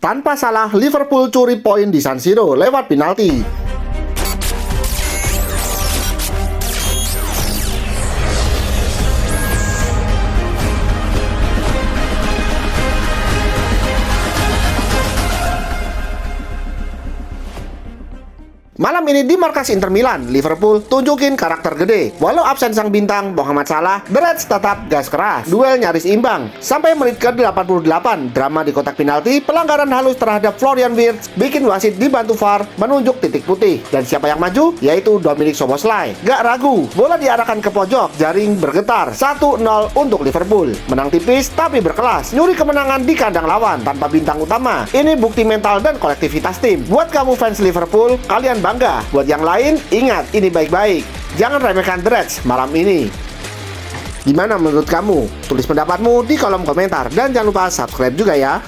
Tanpa salah, Liverpool curi poin di San Siro lewat penalti. Malam ini di markas Inter Milan, Liverpool tunjukin karakter gede. Walau absen sang bintang Mohamed Salah, The Reds tetap gas keras. Duel nyaris imbang. Sampai menit ke-88, drama di kotak penalti, pelanggaran halus terhadap Florian Wirtz bikin wasit dibantu VAR menunjuk titik putih. Dan siapa yang maju? Yaitu Dominik Szoboszlai. Gak ragu, bola diarahkan ke pojok, jaring bergetar. 1-0 untuk Liverpool. Menang tipis tapi berkelas. Nyuri kemenangan di kandang lawan tanpa bintang utama. Ini bukti mental dan kolektivitas tim. Buat kamu fans Liverpool, kalian bangga. Buat yang lain, ingat, ini baik-baik. Jangan remehkan The Reds malam ini. Gimana menurut kamu? Tulis pendapatmu di kolom komentar. Dan jangan lupa subscribe juga ya.